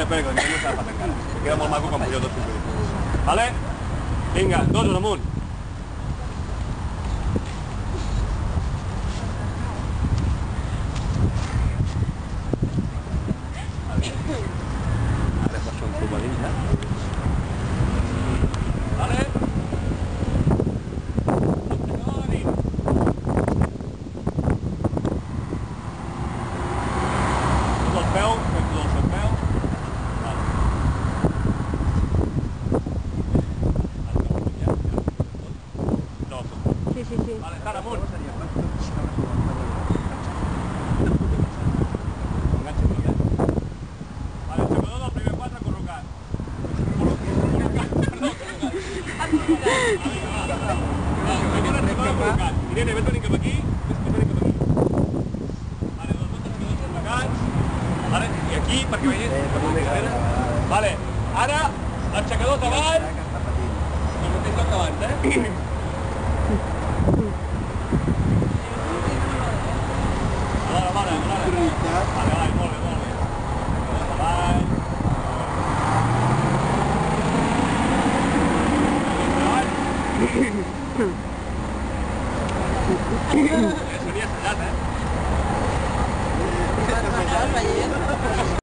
espera, que no s'ha agafat encara. Queda molt maco quan pugeu tots junts. Vale? Vinga, tots amunt. Ara poso un club a dins, Vale? Sí. Vale, estar amunt. Vale, el jugador del primer 4 col·locat. Irene, ves venint cap aquí. Vale, dos jugadors col·locats. Vale, i aquí, perquè veieu. Vale, ara, aixecadors davant. El mateix lloc abans, Vale, molt bé. Davant. Seria tallat, Vas veient?